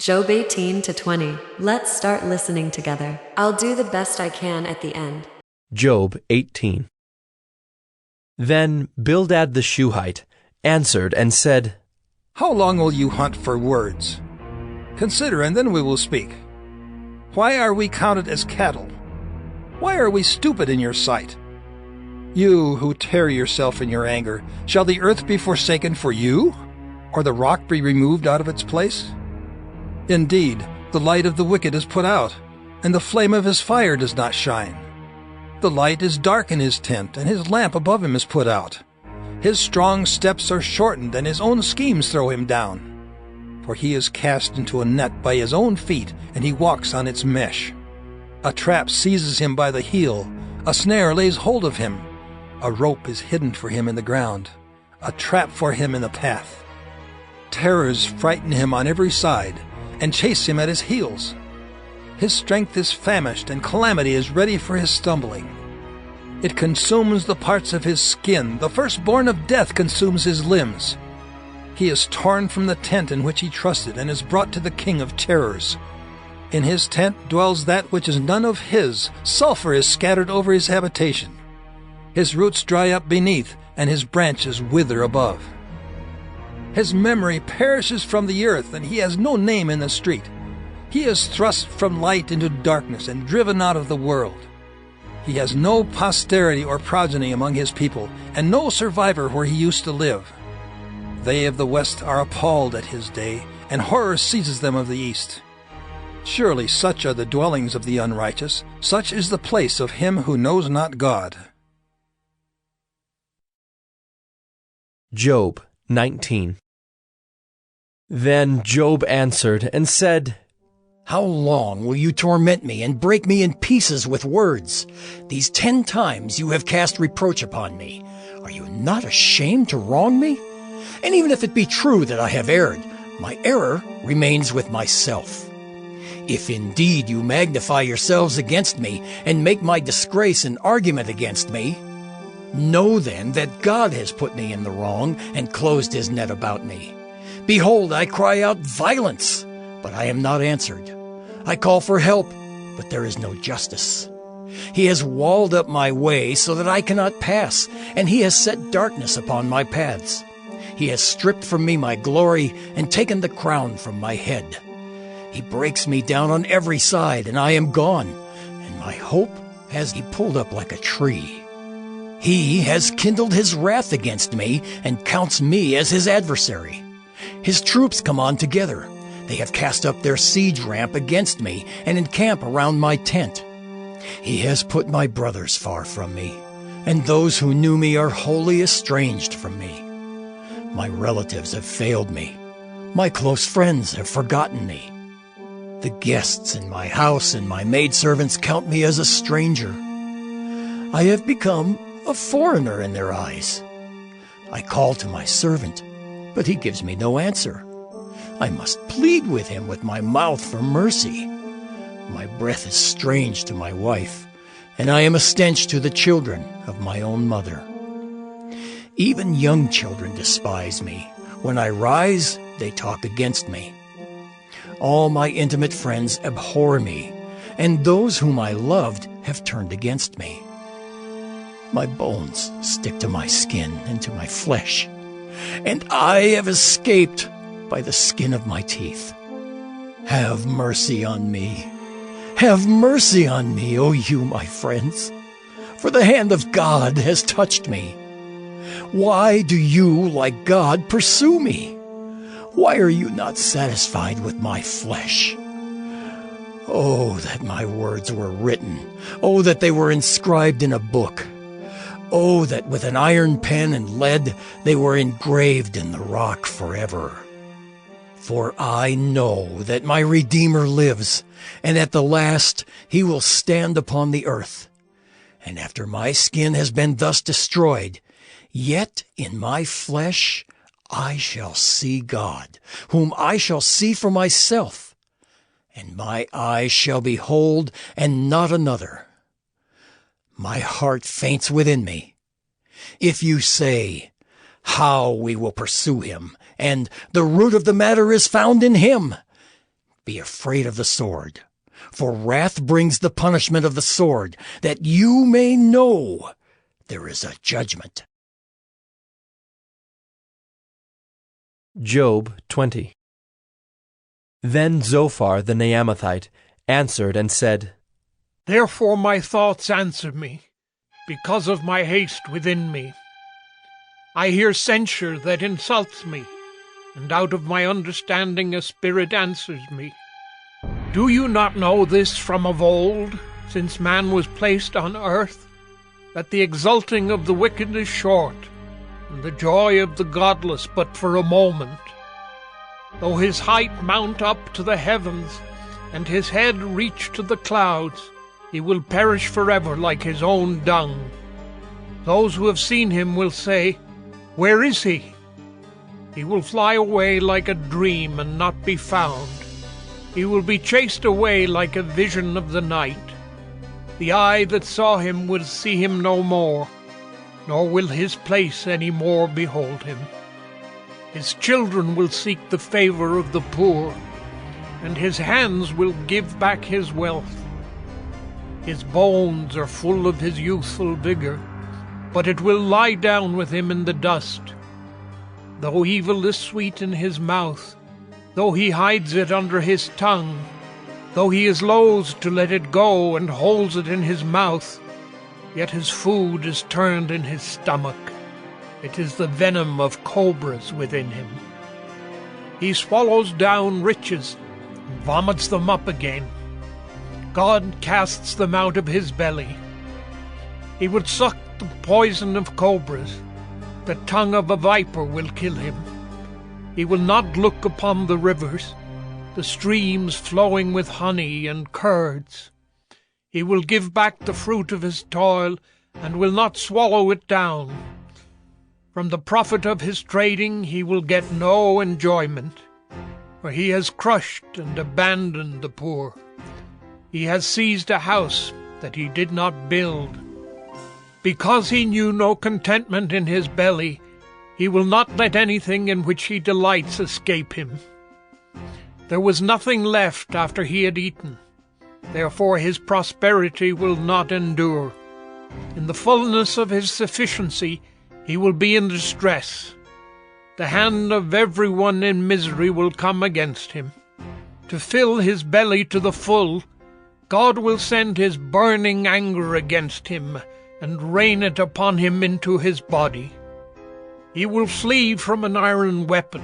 Job 18 to 20. Let's start listening together. I'll do the best I can at the end. Job 18. Then Bildad the Shuhite answered and said, How long will you hunt for words? Consider, and then we will speak. Why are we counted as cattle? Why are we stupid in your sight? You who tear yourself in your anger, shall the earth be forsaken for you, or the rock be removed out of its place? Indeed, the light of the wicked is put out, and the flame of his fire does not shine. The light is dark in his tent, and his lamp above him is put out. His strong steps are shortened, and his own schemes throw him down. For he is cast into a net by his own feet, and he walks on its mesh. A trap seizes him by the heel, a snare lays hold of him. A rope is hidden for him in the ground, a trap for him in the path. Terrors frighten him on every side, and chase him at his heels. His strength is famished, and calamity is ready for his stumbling. It consumes the parts of his skin. The firstborn of death consumes his limbs. He is torn from the tent in which he trusted, and is brought to the king of terrors. In his tent dwells that which is none of his. Sulfur is scattered over his habitation. His roots dry up beneath, and his branches wither above. His memory perishes from the earth, and he has no name in the street. He is thrust from light into darkness and driven out of the world. He has no posterity or progeny among his people, and no survivor where he used to live. They of the west are appalled at his day, and horror seizes them of the east. Surely such are the dwellings of the unrighteous, such is the place of him who knows not God. Job 19. Then Job answered and said, How long will you torment me and break me in pieces with words? These 10 times you have cast reproach upon me. Are you not ashamed to wrong me? And even if it be true that I have erred, my error remains with myself. If indeed you magnify yourselves against me and make my disgrace an argument against me, know then that God has put me in the wrong and closed his net about me. Behold, I cry out violence, but I am not answered. I call for help, but there is no justice. He has walled up my way so that I cannot pass, and he has set darkness upon my paths. He has stripped from me my glory and taken the crown from my head. He breaks me down on every side, and I am gone, and my hope has he pulled up like a tree. He has kindled his wrath against me and counts me as his adversary. His troops come on together. They have cast up their siege ramp against me and encamp around my tent. He has put my brothers far from me, and those who knew me are wholly estranged from me. My relatives have failed me. My close friends have forgotten me. The guests in my house and my maidservants count me as a stranger. I have become a foreigner in their eyes. I call to my servant, but he gives me no answer. I must plead with him with my mouth for mercy. My breath is strange to my wife, and I am a stench to the children of my own mother. Even young children despise me. When I rise, they talk against me. All my intimate friends abhor me, and those whom I loved have turned against me. My bones stick to my skin and to my flesh, and I have escaped by the skin of my teeth. Have mercy on me. Have mercy on me, O you, my friends, for the hand of God has touched me. Why do you, like God, pursue me? Why are you not satisfied with my flesh? Oh, that my words were written. Oh, that they were inscribed in a book. Oh, that with an iron pen and lead they were engraved in the rock forever. For I know that my Redeemer lives, and at the last he will stand upon the earth. And after my skin has been thus destroyed, yet in my flesh I shall see God, whom I shall see for myself, and my eyes shall behold, and not another. My heart faints within me. If you say, How we will pursue him, and the root of the matter is found in him, be afraid of the sword, for wrath brings the punishment of the sword, that you may know there is a judgment. Job 20. Then Zophar the Naamathite answered and said, Therefore my thoughts answer me, because of my haste within me. I hear censure that insults me, and out of my understanding a spirit answers me. Do you not know this from of old, since man was placed on earth, that the exulting of the wicked is short, and the joy of the godless but for a moment? Though his height mount up to the heavens, and his head reach to the clouds, he will perish forever like his own dung. Those who have seen him will say, Where is he? He will fly away like a dream and not be found. He will be chased away like a vision of the night. The eye that saw him will see him no more, nor will his place any more behold him. His children will seek the favor of the poor, and his hands will give back his wealth. His bones are full of his youthful vigor, but it will lie down with him in the dust. Though evil is sweet in his mouth, though he hides it under his tongue, though he is loath to let it go and holds it in his mouth, yet his food is turned in his stomach. It is the venom of cobras within him. He swallows down riches and vomits them up again. God casts them out of his belly. He would suck the poison of cobras. The tongue of a viper will kill him. He will not look upon the rivers, the streams flowing with honey and curds. He will give back the fruit of his toil, and will not swallow it down. From the profit of his trading he will get no enjoyment, for he has crushed and abandoned the poor. He has seized a house that he did not build. Because he knew no contentment in his belly, he will not let anything in which he delights escape him. There was nothing left after he had eaten. Therefore his prosperity will not endure. In the fullness of his sufficiency he will be in distress. The hand of everyone in misery will come against him. To fill his belly to the full, God will send his burning anger against him, and rain it upon him into his body. He will flee from an iron weapon.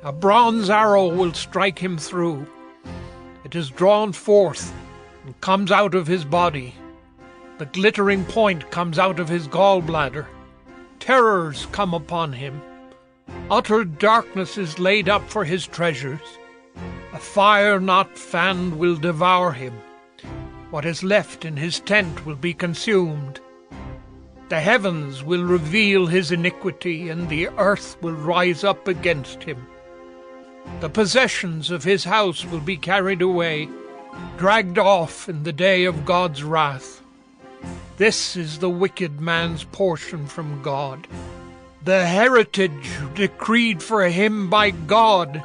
A bronze arrow will strike him through. It is drawn forth and comes out of his body. The glittering point comes out of his gallbladder. Terrors come upon him. Utter darkness is laid up for his treasures. A fire not fanned will devour him. What is left in his tent will be consumed. The heavens will reveal his iniquity, and the earth will rise up against him. The possessions of his house will be carried away, dragged off in the day of God's wrath. This is the wicked man's portion from God, the heritage decreed for him by God.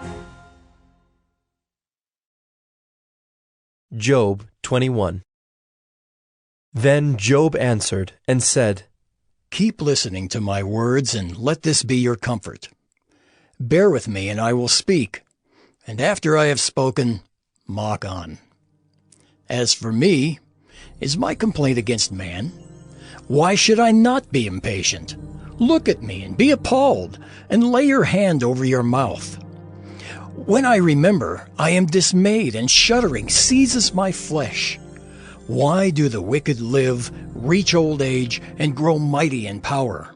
Job 21. Then Job answered and said, Keep listening to my words, and let this be your comfort. Bear with me, and I will speak, and after I have spoken, mock on. As for me, is my complaint against man? Why should I not be impatient? Look at me and be appalled, and lay your hand over your mouth. When I remember, I am dismayed, and shuddering seizes my flesh. Why do the wicked live, reach old age, and grow mighty in power?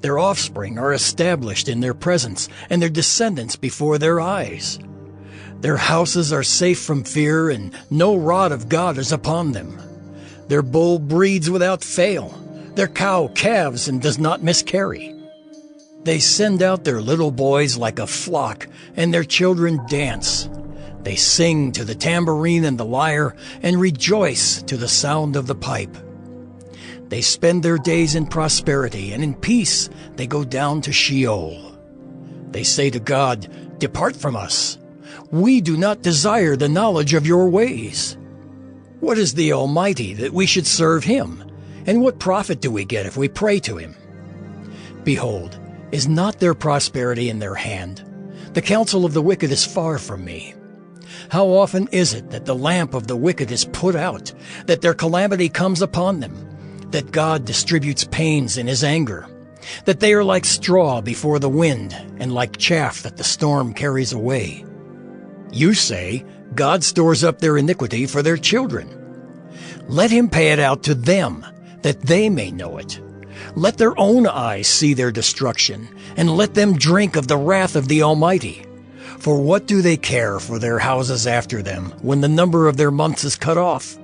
Their offspring are established in their presence, and their descendants before their eyes. Their houses are safe from fear, and no rod of God is upon them. Their bull breeds without fail. Their cow calves and does not miscarry. They send out their little boys like a flock, and their children dance. They sing to the tambourine and the lyre, and rejoice to the sound of the pipe. They spend their days in prosperity, and in peace they go down to Sheol. They say to God, Depart from us. We do not desire the knowledge of your ways. What is the Almighty that we should serve him? And what profit do we get if we pray to him? Behold, is not their prosperity in their hand? The counsel of the wicked is far from me. How often is it that the lamp of the wicked is put out, that their calamity comes upon them, that God distributes pains in his anger, that they are like straw before the wind, and like chaff that the storm carries away? You say, God stores up their iniquity for their children. Let him pay it out to them, that they may know it. Let their own eyes see their destruction, and let them drink of the wrath of the Almighty. For what do they care for their houses after them, when the number of their months is cut off?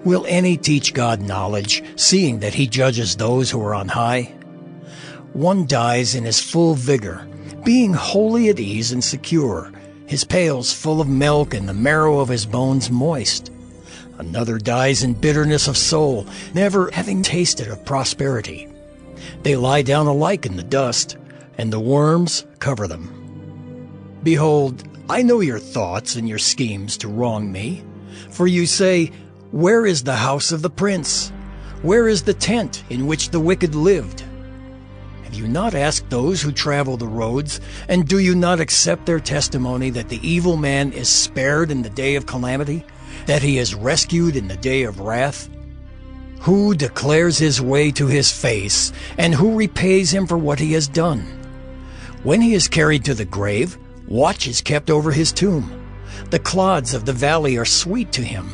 Will any teach God knowledge, seeing that he judges those who are on high? One dies in his full vigor, being wholly at ease and secure, his pails full of milk and the marrow of his bones moist. Another dies in bitterness of soul, never having tasted of prosperity. They lie down alike in the dust, and the worms cover them. Behold, I know your thoughts and your schemes to wrong me. For you say, where is the house of the prince? Where is the tent in which the wicked lived? Have you not asked those who travel the roads, and do you not accept their testimony that the evil man is spared in the day of calamity, that he is rescued in the day of wrath? Who declares his way to his face, and who repays him for what he has done? When he is carried to the grave, watch is kept over his tomb. The clods of the valley are sweet to him.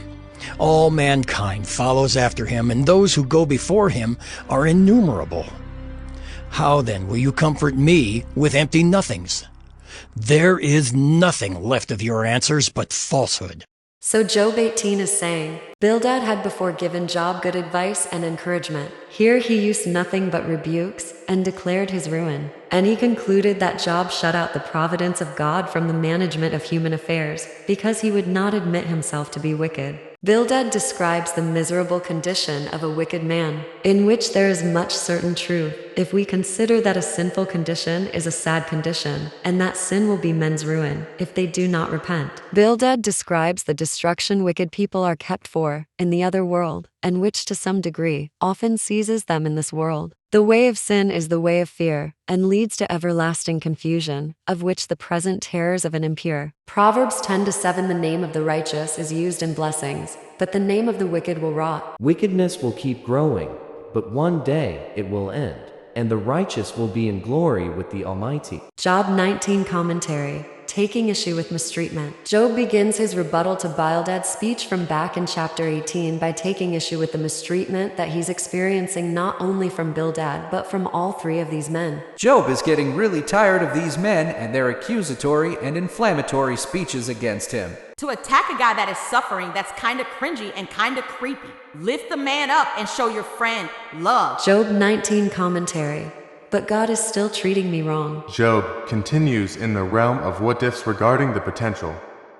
All mankind follows after him, and those who go before him are innumerable. How then will you comfort me with empty nothings? There is nothing left of your answers but falsehood. So Job 18 is saying, Bildad had before given Job good advice and encouragement. Here he used nothing but rebukes and declared his ruin. And he concluded that Job shut out the providence of God from the management of human affairs, because he would not admit himself to be wicked. Bildad describes the miserable condition of a wicked man, in which there is much certain truth, if we consider that a sinful condition is a sad condition, and that sin will be men's ruin, if they do not repent. Bildad describes the destruction wicked people are kept for, in the other world, and which to some degree, often seizes them in this world. The way of sin is the way of fear, and leads to everlasting confusion, of which the present terrors of an impure. Proverbs 10:7. The name of the righteous is used in blessings, but the name of the wicked will rot. Wickedness will keep growing, but one day it will end, and the righteous will be in glory with the Almighty. Job 19 commentary. Taking issue with mistreatment. Job begins his rebuttal to Bildad's speech from back in chapter 18 by taking issue with the mistreatment that he's experiencing not only from Bildad but from all three of these men. Job is getting really tired of these men and their accusatory and inflammatory speeches against him. To attack a guy that is suffering, that's kind of cringy and kind of creepy. Lift the man up and show your friend love. Job 19 commentary. But God is still treating me wrong. Job continues in the realm of what-ifs regarding the potential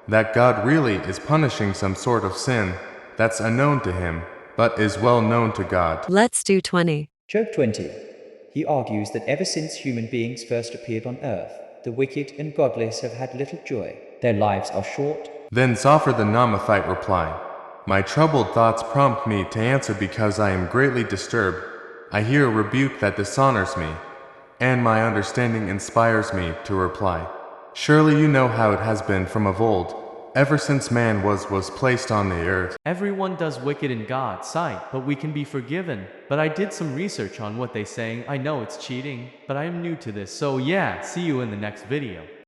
that God really is punishing some sort of sin that's unknown to him, but is well known to God. Let's do 20. Job 20. He argues that ever since human beings first appeared on earth, the wicked and godless have had little joy. Their lives are short. Then Zophar the Naamathite replied, My troubled thoughts prompt me to answer because I am greatly disturbed. I hear a rebuke that dishonors me, and my understanding inspires me to reply. Surely you know how it has been from of old, ever since man was placed on the earth. Everyone does wicked in God's sight, but we can be forgiven. But I did some research on what they saying. I know it's cheating, but I am new to this. So yeah, see you in the next video.